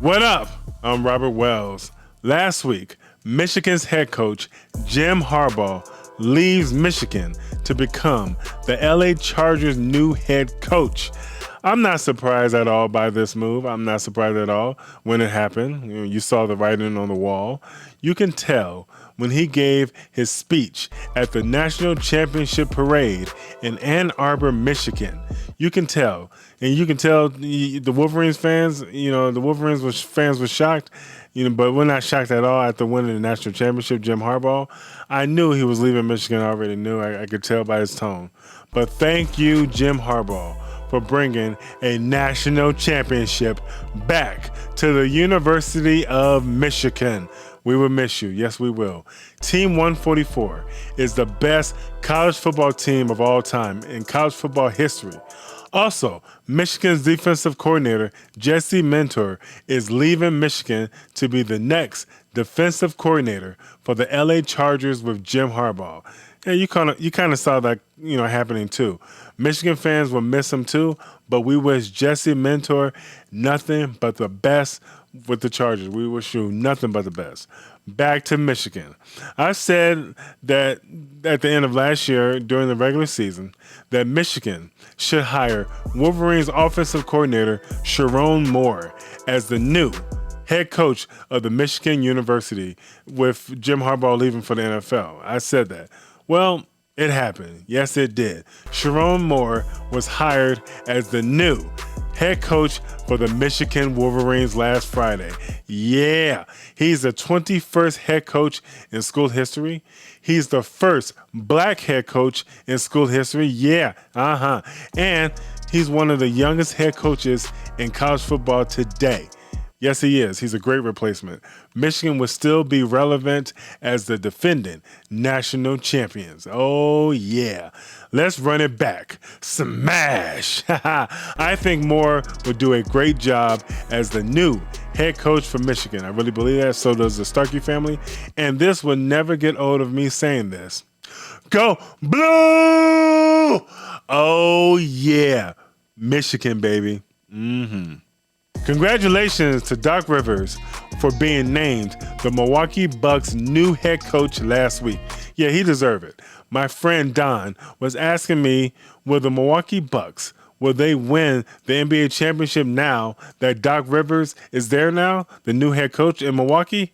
What up? I'm Robert Wells. Last week, Michigan's head coach, Jim Harbaugh, leaves Michigan to become the LA Chargers' new head coach. I'm not surprised at all by this move. I'm not surprised at all when it happened. You saw the writing on the wall. You can tell when he gave his speech at the National Championship Parade in Ann Arbor, Michigan. You can tell. And you can tell the Wolverines fans, fans were shocked, but we're not shocked at all after winning the national championship, Jim Harbaugh. I knew he was leaving Michigan. I already knew. I could tell by his tone. But thank you, Jim Harbaugh, for bringing a national championship back to the University of Michigan. We will miss you. Yes, we will. Team 144 is the best college football team of all time in college football history. Also, Michigan's defensive coordinator, Jesse Mentor, is leaving Michigan to be the next defensive coordinator for the LA Chargers with Jim Harbaugh. Yeah, you kind of saw that, happening too. Michigan fans will miss him too, but we wish Jesse Mentor nothing but the best with the Chargers. We wish you nothing but the best. Back to Michigan. I said that at the end of last year during the regular season that Michigan should hire Wolverines offensive coordinator Sherrone Moore as the new head coach of the Michigan University with Jim Harbaugh leaving for the NFL. I said that. Well, it happened. Yes, it did. Sherrone Moore was hired as the new head coach for the Michigan Wolverines last Friday. Yeah, he's the 21st head coach in school history. He's the first black head coach in school history. Yeah, And he's one of the youngest head coaches in college football today. Yes, he is. He's a great replacement. Michigan will still be relevant as the defending national champions. Oh, yeah. Let's run it back. Smash. I think Moore would do a great job as the new head coach for Michigan. I really believe that. So does the Starkey family. And this will never get old of me saying this. Go Blue! Oh, yeah. Michigan, baby. Congratulations to Doc Rivers for being named the Milwaukee Bucks' new head coach last week. Yeah, he deserved it. My friend Don was asking me, will the Milwaukee Bucks, will they win the NBA championship now that Doc Rivers is there now, the new head coach in Milwaukee?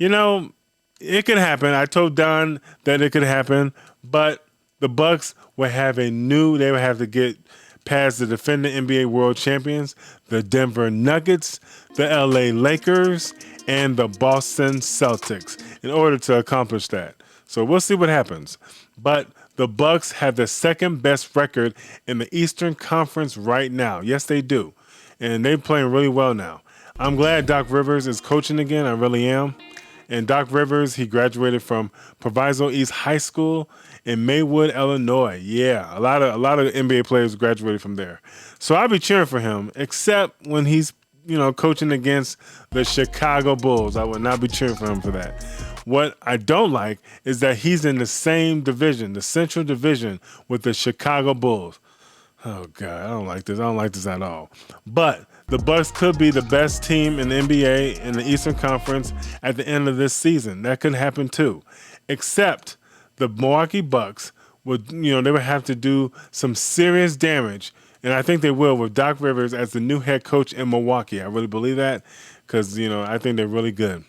It could happen. I told Don that it could happen, but the Bucks would have they would have to get past the defending NBA world champions, the Denver Nuggets, the LA Lakers, and the Boston Celtics in order to accomplish that. So we'll see what happens. But the Bucks have the second best record in the Eastern Conference right now. Yes, they do. And they're playing really well now. I'm glad Doc Rivers is coaching again. I really am. And Doc Rivers, he graduated from Proviso East High School in Maywood, Illinois. Yeah, a lot of NBA players graduated from there. So I'll be cheering for him, except when he's, coaching against the Chicago Bulls. I would not be cheering for him for that. What I don't like is that he's in the same division, the Central Division, with the Chicago Bulls. Oh, God, I don't like this. I don't like this at all. But the Bucks could be the best team in the NBA in the Eastern Conference at the end of this season. That could happen too. Except the Milwaukee Bucks would, they would have to do some serious damage. And I think they will with Doc Rivers as the new head coach in Milwaukee. I really believe that because, I think they're really good.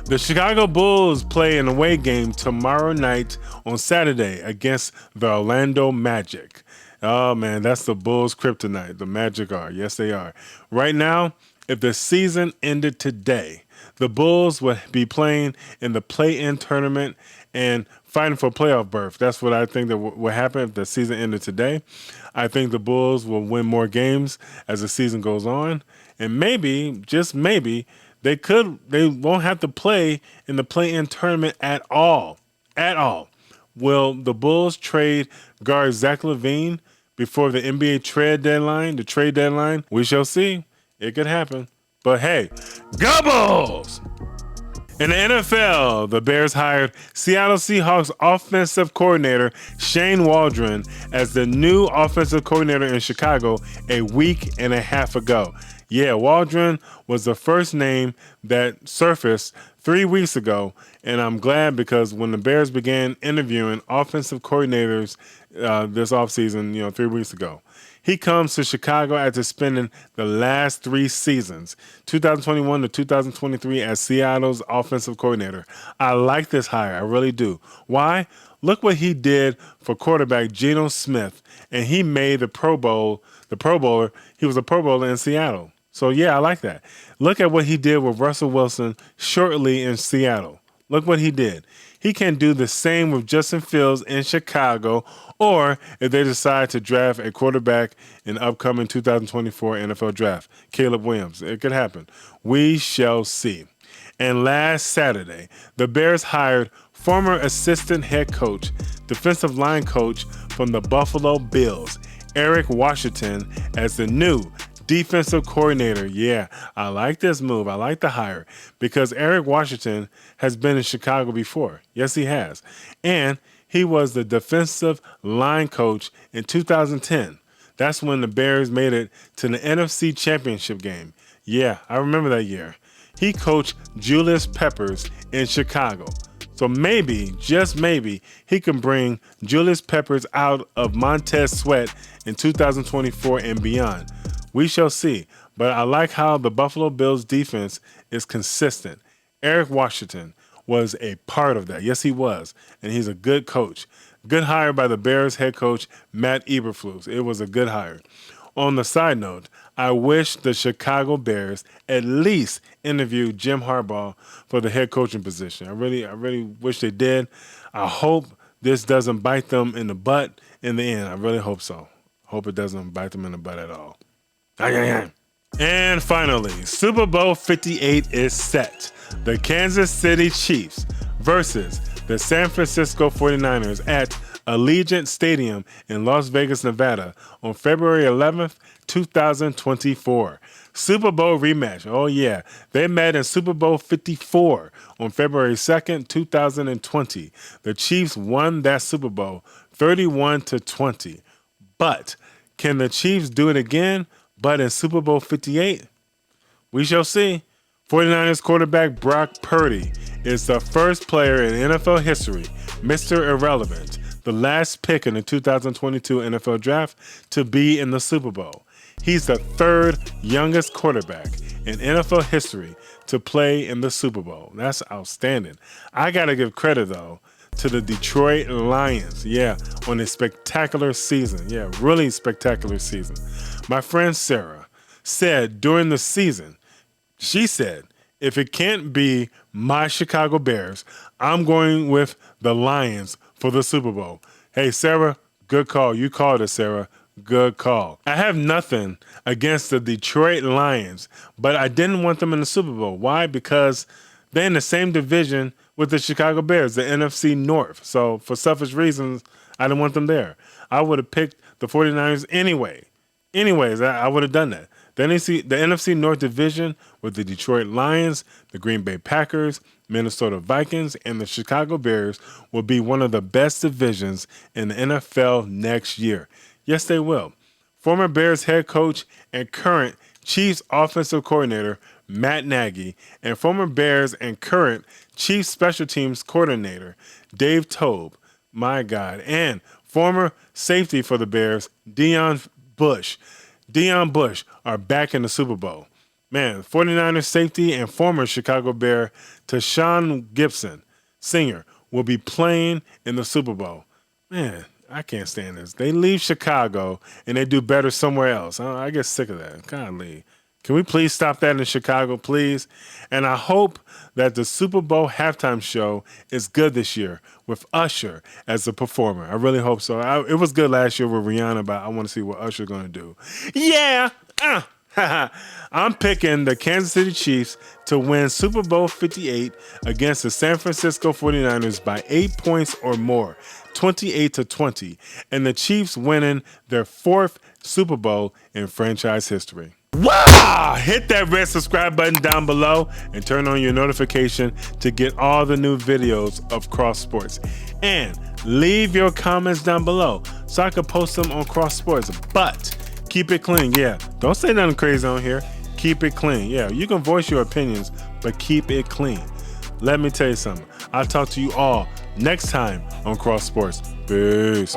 The Chicago Bulls play an away game tomorrow night on Saturday against the Orlando Magic. Oh, man, that's the Bulls' kryptonite. The Magic are. Yes, they are. Right now, if the season ended today, the Bulls would be playing in the play-in tournament and fighting for playoff berth. That's what I think that will happen if the season ended today. I think the Bulls will win more games as the season goes on. And maybe, just maybe, they won't have to play in the play-in tournament at all. At all. Will the Bulls trade guard Zach LaVine before the NBA trade deadline? We shall see. It could happen. But hey, go Bulls! In the NFL, the Bears hired Seattle Seahawks offensive coordinator Shane Waldron as the new offensive coordinator in Chicago a week and a half ago. Yeah, Waldron was the first name that surfaced 3 weeks ago, and I'm glad because when the Bears began interviewing offensive coordinators this offseason, 3 weeks ago, he comes to Chicago after spending the last 3 seasons, 2021 to 2023, as Seattle's offensive coordinator. I like this hire. I really do. Why? Look what he did for quarterback Geno Smith, and he made the Pro Bowler. He was a Pro Bowler in Seattle. So, yeah, I like that. Look at what he did with Russell Wilson shortly in Seattle. Look what he did. He can do the same with Justin Fields in Chicago, or if they decide to draft a quarterback in the upcoming 2024 NFL Draft, Caleb Williams. It could happen. We shall see. And last Saturday, the Bears hired former assistant head coach, defensive line coach from the Buffalo Bills, Eric Washington, as the new defensive coordinator. Yeah, I like this move. I like the hire because Eric Washington has been in Chicago before. Yes, he has. And he was the defensive line coach in 2010. That's when the Bears made it to the NFC Championship game. Yeah, I remember that year. He coached Julius Peppers in Chicago. So maybe, just maybe, he can bring Julius Peppers out of Montez Sweat in 2024 and beyond. We shall see, but I like how the Buffalo Bills defense is consistent. Eric Washington was a part of that. Yes, he was, and he's a good coach. Good hire by the Bears head coach, Matt Eberflus. It was a good hire. On the side note, I wish the Chicago Bears at least interviewed Jim Harbaugh for the head coaching position. I really wish they did. I hope this doesn't bite them in the butt in the end. I really hope so. Hope it doesn't bite them in the butt at all. And finally, Super Bowl 58 is set. The Kansas City Chiefs versus the San Francisco 49ers at Allegiant Stadium in Las Vegas, Nevada on February 11th, 2024. Super Bowl rematch. Oh, yeah. They met in Super Bowl 54 on February 2nd, 2020. The Chiefs won that Super Bowl 31-20. But can the Chiefs do it again? But in Super Bowl 58, we shall see. 49ers quarterback Brock Purdy is the first player in NFL history, Mr. Irrelevant, the last pick in the 2022 NFL Draft, to be in the Super Bowl. He's the third youngest quarterback in NFL history to play in the Super Bowl. That's outstanding. I got to give credit, though, to the Detroit Lions. Yeah, on a spectacular season. Yeah, really spectacular season. My friend Sarah said during the season, she said, if it can't be my Chicago Bears, I'm going with the Lions for the Super Bowl. Hey, Sarah, good call. You called it, Sarah. Good call. I have nothing against the Detroit Lions, but I didn't want them in the Super Bowl. Why? Because they're in the same division with the Chicago Bears, the NFC North. So for selfish reasons, I didn't want them there. I would have picked the 49ers anyway. Anyways, I would have done that. The NFC North division with the Detroit Lions, the Green Bay Packers, Minnesota Vikings, and the Chicago Bears will be one of the best divisions in the NFL next year. Yes, they will. Former Bears head coach and current Chiefs offensive coordinator Matt Nagy and former Bears and current Chiefs special teams coordinator Dave Toub, my God, and former safety for the Bears, Deon Bush are back in the Super Bowl. Man, 49ers safety and former Chicago Bear Tashawn Gibson, Sr., will be playing in the Super Bowl. Man, I can't stand this. They leave Chicago and they do better somewhere else. I get sick of that. Golly. Can we please stop that in Chicago, please? And I hope that the Super Bowl halftime show is good this year with Usher as the performer. I really hope so. It was good last year with Rihanna, but I want to see what Usher's going to do. Yeah! I'm picking the Kansas City Chiefs to win Super Bowl 58 against the San Francisco 49ers by 8 points or more, 28-20, and the Chiefs winning their 4th Super Bowl in franchise history. Wow! Hit that red subscribe button down below and turn on your notification to get all the new videos of Cross Sports. And leave your comments down below so I can post them on Cross Sports. But keep it clean. Yeah, don't say nothing crazy on here. Keep it clean. Yeah, you can voice your opinions, but keep it clean. Let me tell you something. I'll talk to you all next time on Cross Sports. Peace.